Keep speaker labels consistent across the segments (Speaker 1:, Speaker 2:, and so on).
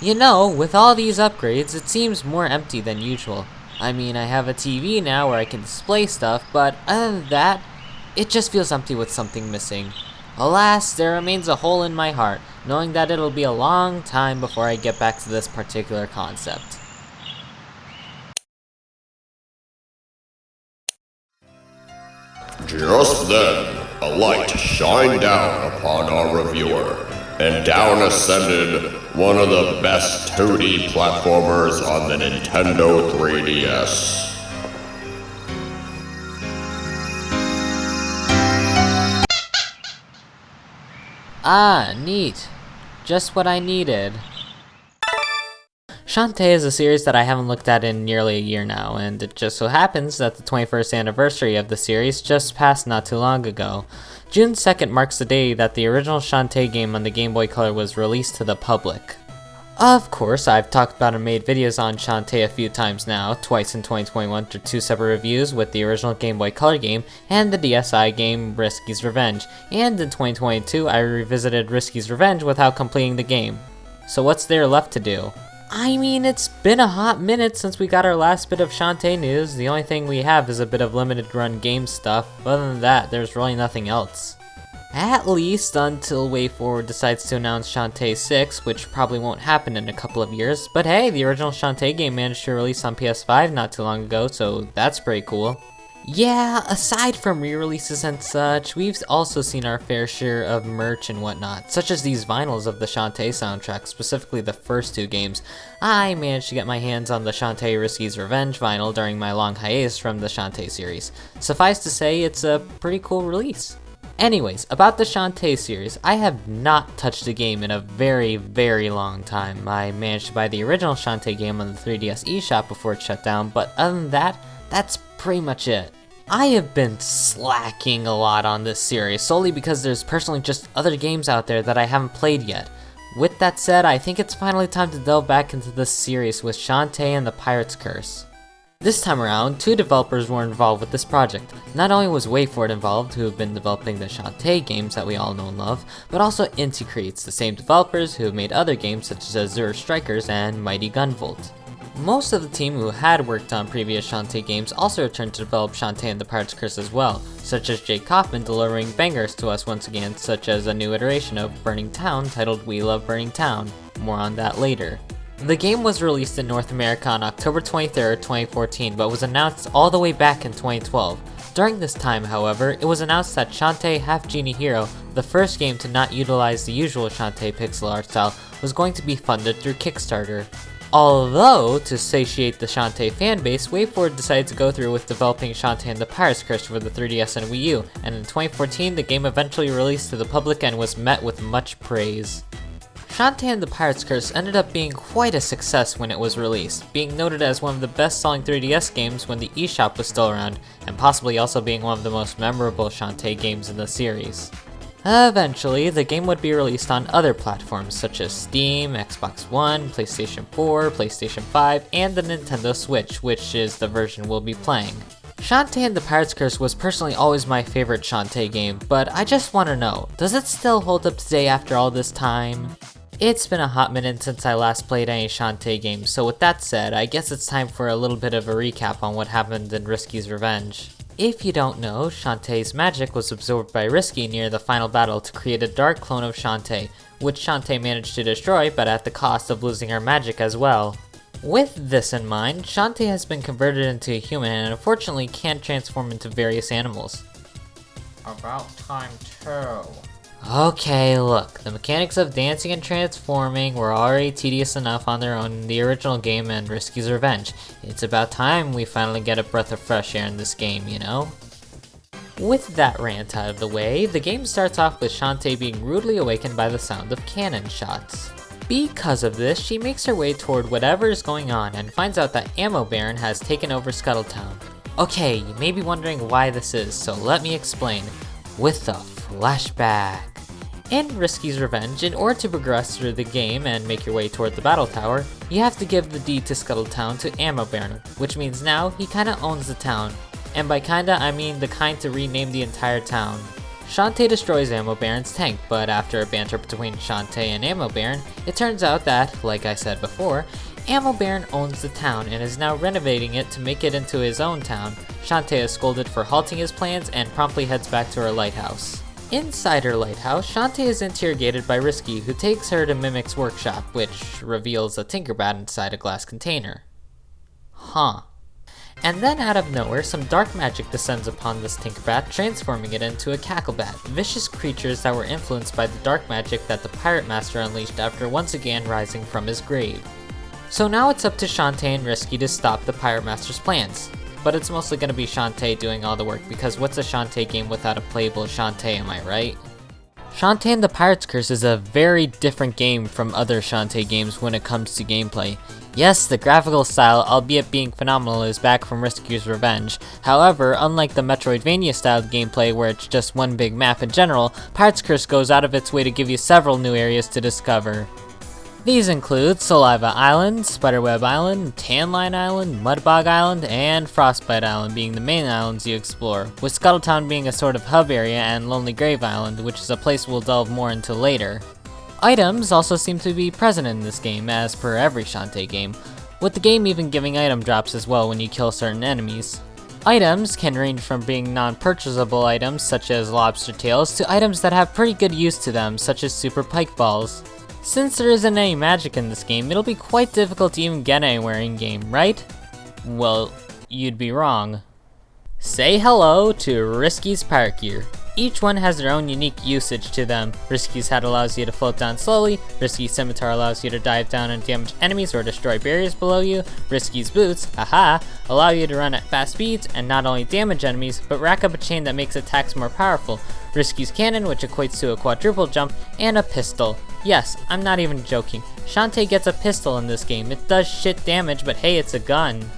Speaker 1: You know, with all these upgrades, it seems more empty than usual. I mean, I have a TV now where I can display stuff, but other than that, it just feels empty with something missing. Alas, there remains a hole in my heart, knowing that it'll be a long time before I get back to this particular concept.
Speaker 2: Just then, a light shined down upon our reviewer, and down ascended one of the best 2D platformers on the Nintendo 3DS.
Speaker 1: Ah, neat. Just what I needed. Shantae is a series that I haven't looked at in nearly a year now, and it just so happens that the 21st anniversary of the series just passed not too long ago. June 2nd marks the day that the original Shantae game on the Game Boy Color was released to the public. Of course, I've talked about and made videos on Shantae a few times now, twice in 2021 through 2 separate reviews with the original Game Boy Color game and the DSi game Risky's Revenge, and in 2022 I revisited Risky's Revenge without completing the game. So what's there left to do? I mean, it's been a hot minute since we got our last bit of Shantae news. The only thing we have is a bit of limited run game stuff. Other than that, there's really nothing else. At least until WayForward decides to announce Shantae 6, which probably won't happen in a couple of years. But hey, the original Shantae game managed to release on PS5 not too long ago, so that's pretty cool. Yeah, aside from re-releases and such, we've also seen our fair share of merch and whatnot, such as these vinyls of the Shantae soundtrack, specifically the first 2 games. I managed to get my hands on the Shantae Risky's Revenge vinyl during my long hiatus from the Shantae series. Suffice to say, it's a pretty cool release. Anyways, about the Shantae series, I have not touched the game in a very, very long time. I managed to buy the original Shantae game on the 3DS eShop before it shut down, but other than that, that's pretty much it. I have been slacking a lot on this series, solely because there's personally just other games out there that I haven't played yet. With that said, I think it's finally time to delve back into this series with Shantae and the Pirate's Curse. This time around, 2 developers were involved with this project. Not only was WayForward involved, who have been developing the Shantae games that we all know and love, but also Inti Creates, the same developers who have made other games such as Azure Strikers and Mighty Gunvolt. Most of the team who had worked on previous Shantae games also returned to develop Shantae and the Pirate's Curse as well, such as Jake Kaufman delivering bangers to us once again, such as a new iteration of Burning Town titled We Love Burning Town. More on that later. The game was released in North America on October 23rd, 2014, but was announced all the way back in 2012. During this time, however, it was announced that Shantae Half Genie Hero, the first game to not utilize the usual Shantae pixel art style, was going to be funded through Kickstarter. Although, to satiate the Shantae fanbase, WayForward decided to go through with developing Shantae and the Pirate's Curse for the 3DS and Wii U, and in 2014 the game eventually released to the public and was met with much praise. Shantae and the Pirate's Curse ended up being quite a success when it was released, being noted as one of the best-selling 3DS games when the eShop was still around, and possibly also being one of the most memorable Shantae games in the series. Eventually, the game would be released on other platforms such as Steam, Xbox One, PlayStation 4, PlayStation 5, and the Nintendo Switch, which is the version we'll be playing. Shantae and the Pirate's Curse was personally always my favorite Shantae game, but I just want to know, does it still hold up today after all this time? It's been a hot minute since I last played any Shantae games, so with that said, I guess it's time for a little bit of a recap on what happened in Risky's Revenge. If you don't know, Shantae's magic was absorbed by Risky near the final battle to create a dark clone of Shantae, which Shantae managed to destroy, but at the cost of losing her magic as well. With this in mind, Shantae has been converted into a human and unfortunately can't transform into various animals. About time too. Okay, look, the mechanics of dancing and transforming were already tedious enough on their own in the original game and Risky's Revenge. It's about time we finally get a breath of fresh air in this game, you know? With that rant out of the way, the game starts off with Shantae being rudely awakened by the sound of cannon shots. Because of this, she makes her way toward whatever is going on and finds out that Ammo Baron has taken over Scuttle Town. Okay, you may be wondering why this is, so let me explain. With the flashback. In Risky's Revenge, in order to progress through the game and make your way toward the battle tower, you have to give the deed to Scuttle Town to Ammo Baron, which means now he kinda owns the town. And by kinda, I mean the kind to rename the entire town. Shantae destroys Ammo Baron's tank, but after a banter between Shantae and Ammo Baron, it turns out that, like I said before, Ammo Baron owns the town and is now renovating it to make it into his own town. Shantae is scolded for halting his plans and promptly heads back to her lighthouse. Inside her lighthouse, Shantae is interrogated by Risky, who takes her to Mimic's workshop, which reveals a Tinkerbat inside a glass container. Huh. And then out of nowhere, some dark magic descends upon this Tinkerbat, transforming it into a Cacklebat, vicious creatures that were influenced by the dark magic that the Pirate Master unleashed after once again rising from his grave. So now it's up to Shantae and Risky to stop the Pirate Master's plans. But it's mostly going to be Shantae doing all the work, because what's a Shantae game without a playable Shantae, am I right? Shantae and the Pirate's Curse is a very different game from other Shantae games when it comes to gameplay. Yes, the graphical style, albeit being phenomenal, is back from Rescue's Revenge. However, unlike the Metroidvania styled gameplay where it's just one big map in general, Pirate's Curse goes out of its way to give you several new areas to discover. These include Saliva Island, Spiderweb Island, Tanline Island, Mudbog Island, and Frostbite Island being the main islands you explore, with Scuttletown being a sort of hub area and Lonely Grave Island, which is a place we'll delve more into later. Items also seem to be present in this game, as per every Shantae game, with the game even giving item drops as well when you kill certain enemies. Items can range from being non-purchasable items such as lobster tails to items that have pretty good use to them such as super pike balls. Since there isn't any magic in this game, it'll be quite difficult to even get anywhere in-game, right? Well, you'd be wrong. Say hello to Risky's Pirate Gear. Each one has their own unique usage to them. Risky's hat allows you to float down slowly, Risky's scimitar allows you to dive down and damage enemies or destroy barriers below you, Risky's boots, haha, allow you to run at fast speeds and not only damage enemies, but rack up a chain that makes attacks more powerful, Risky's cannon, which equates to a quadruple jump, and a pistol. Yes, I'm not even joking. Shantae gets a pistol in this game. It does shit damage, but hey, it's a gun.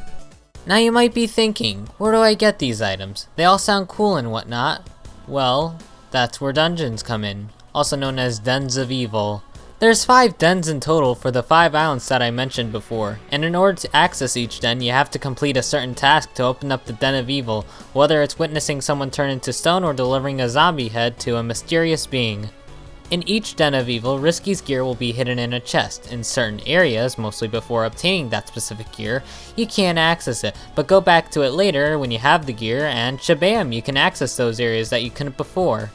Speaker 1: Now you might be thinking, where do I get these items? They all sound cool and whatnot. Well, that's where dungeons come in, also known as Dens of Evil. There's 5 dens in total for the 5 islands that I mentioned before, and in order to access each den you have to complete a certain task to open up the Den of Evil, whether it's witnessing someone turn into stone or delivering a zombie head to a mysterious being. In each Den of Evil, Risky's gear will be hidden in a chest. In certain areas, mostly before obtaining that specific gear, you can't access it, but go back to it later when you have the gear and shabam, you can access those areas that you couldn't before.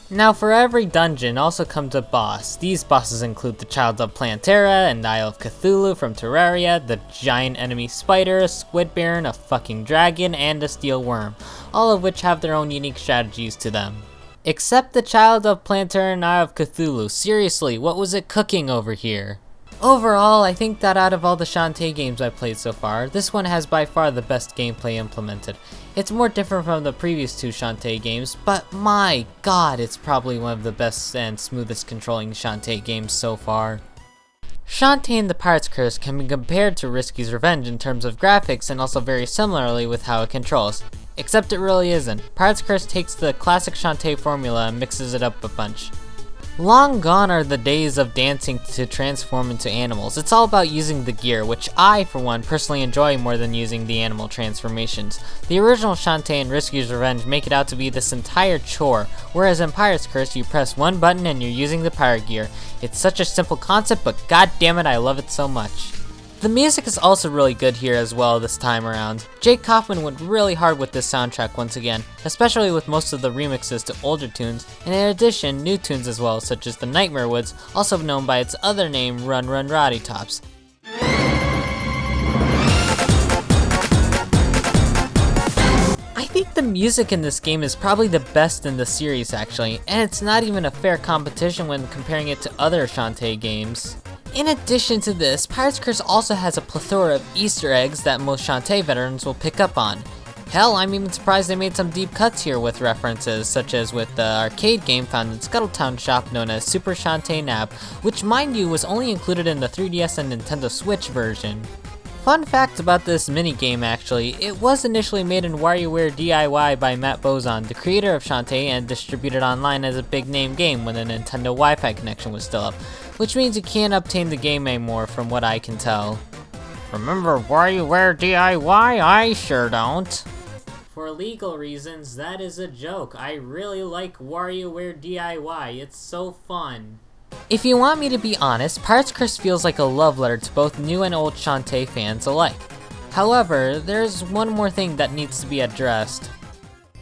Speaker 1: Now for every dungeon also comes a boss. These bosses include the Child of Plantera and Eye of Cthulhu from Terraria, the giant enemy spider, a squid baron, a fucking dragon, and a steel worm, all of which have their own unique strategies to them. Except the Child of Plantera and Eye of Cthulhu. Seriously, what was it cooking over here? Overall, I think that out of all the Shantae games I've played so far, this one has by far the best gameplay implemented. It's more different from the previous 2 Shantae games, but my god, it's probably one of the best and smoothest controlling Shantae games so far. Shantae and the Pirate's Curse can be compared to Risky's Revenge in terms of graphics and also very similarly with how it controls. Except it really isn't. Pirate's Curse takes the classic Shantae formula and mixes it up a bunch. Long gone are the days of dancing to transform into animals. It's all about using the gear, which I, for one, personally enjoy more than using the animal transformations. The original Shantae and Risky's Revenge make it out to be this entire chore, whereas in Pirate's Curse you press one button and you're using the pirate gear. It's such a simple concept, but god damn it, I love it so much. The music is also really good here as well this time around. Jake Kaufman went really hard with this soundtrack once again, especially with most of the remixes to older tunes, and in addition, new tunes as well, such as the Nightmare Woods, also known by its other name, Run Run Rottytops. I think the music in this game is probably the best in the series actually, and it's not even a fair competition when comparing it to other Shantae games. In addition to this, Pirate's Curse also has a plethora of Easter eggs that most Shantae veterans will pick up on. Hell, I'm even surprised they made some deep cuts here with references, such as with the arcade game found in Scuttletown shop known as Super Shantae Nab, which mind you was only included in the 3DS and Nintendo Switch version. Fun fact about this minigame actually, it was initially made in WarioWare DIY by Matt Bozon, the creator of Shantae, and distributed online as a big name game when the Nintendo Wi-Fi connection was still up, which means you can't obtain the game anymore from what I can tell. Remember WarioWare DIY? I sure don't. For legal reasons, that is a joke. I really like WarioWare DIY, it's so fun. If you want me to be honest, Pirates Curse feels like a love letter to both new and old Shantae fans alike. However, there's one more thing that needs to be addressed.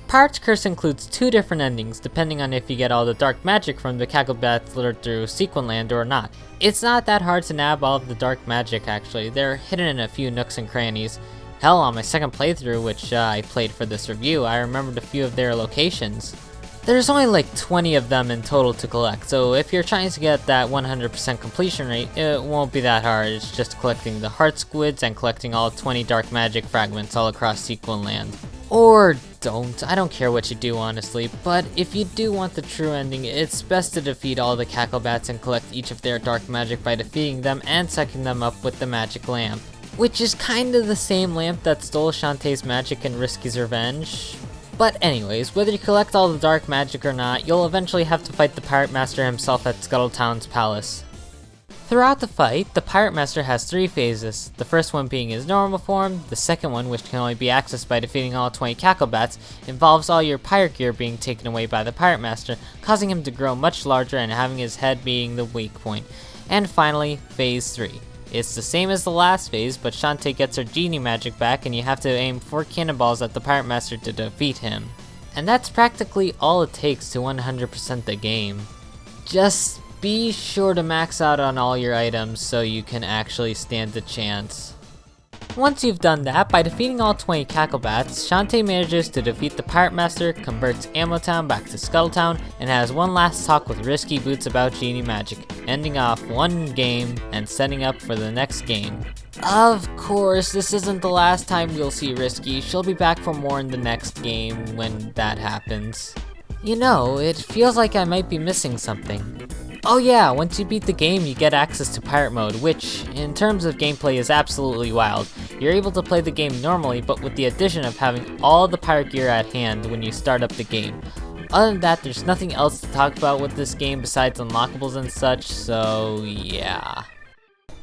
Speaker 1: Pirates Curse includes 2 different endings depending on if you get all the dark magic from the Cacklebats littered through Sequin Land or not. It's not that hard to nab all of the dark magic actually, they're hidden in a few nooks and crannies. Hell, on my second playthrough, which I played for this review, I remembered a few of their locations. There's only like 20 of them in total to collect, so if you're trying to get that 100% completion rate, it won't be that hard. It's just collecting the heart squids and collecting all 20 dark magic fragments all across Sequin Land. Or don't, I don't care what you do honestly, but if you do want the true ending, it's best to defeat all the Cacklebats and collect each of their dark magic by defeating them and sucking them up with the magic lamp. Which is kinda the same lamp that stole Shantae's magic in Risky's Revenge. But anyways, whether you collect all the dark magic or not, you'll eventually have to fight the Pirate Master himself at Scuttletown's palace. Throughout the fight, the Pirate Master has 3 phases, the first one being his normal form, the second one, which can only be accessed by defeating all 20 Cacklebats, involves all your pirate gear being taken away by the Pirate Master, causing him to grow much larger and having his head being the weak point. And finally, phase 3. It's the same as the last phase, but Shantae gets her genie magic back and you have to aim 4 cannonballs at the Pirate Master to defeat him. And that's practically all it takes to 100% the game. Just be sure to max out on all your items so you can actually stand a chance. Once you've done that, by defeating all 20 Cacklebats, Shantae manages to defeat the Pirate Master, converts Ammo Town back to Scuttletown, and has one last talk with Risky Boots about genie magic, ending off one game and setting up for the next game. Of course, this isn't the last time we'll see Risky. She'll be back for more in the next game when that happens. You know, it feels like I might be missing something. Oh yeah, once you beat the game, you get access to Pirate Mode, which, in terms of gameplay, is absolutely wild. You're able to play the game normally, but with the addition of having all the pirate gear at hand when you start up the game. Other than that, there's nothing else to talk about with this game besides unlockables and such, so yeah.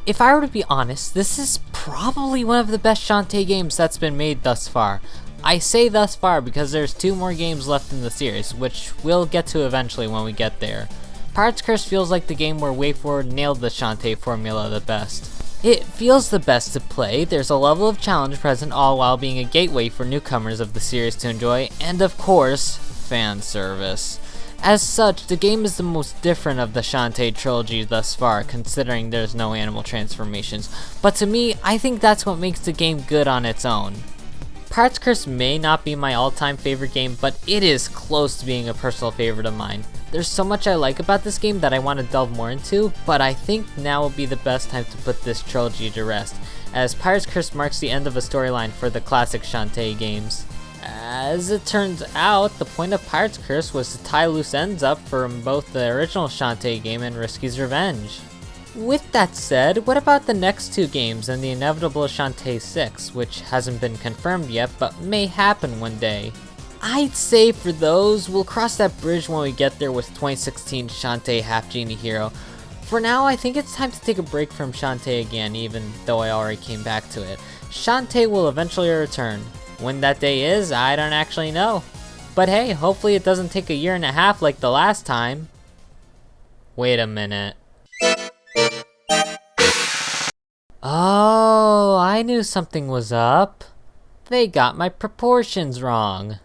Speaker 1: If I were to be honest, this is probably one of the best Shantae games that's been made thus far. I say thus far because there's 2 more games left in the series, which we'll get to eventually when we get there. Pirates Curse feels like the game where WayForward nailed the Shantae formula the best. It feels the best to play, there's a level of challenge present all while being a gateway for newcomers of the series to enjoy, and of course, fan service. As such, the game is the most different of the Shantae trilogy thus far, considering there's no animal transformations, but to me, I think that's what makes the game good on its own. Pirates Curse may not be my all-time favorite game, but it is close to being a personal favorite of mine. There's so much I like about this game that I want to delve more into, but I think now will be the best time to put this trilogy to rest, as Pirates Curse marks the end of a storyline for the classic Shantae games. As it turns out, the point of Pirates Curse was to tie loose ends up for both the original Shantae game and Risky's Revenge. With that said, what about the next 2 games and the inevitable Shantae 6, which hasn't been confirmed yet but may happen one day? I'd say for those, we'll cross that bridge when we get there with 2016 Shantae Half Genie Hero. For now, I think it's time to take a break from Shantae again, even though I already came back to it. Shantae will eventually return. When that day is, I don't actually know. But hey, hopefully it doesn't take a year and a half like the last time. Wait a minute. Oh, I knew something was up. They got my proportions wrong.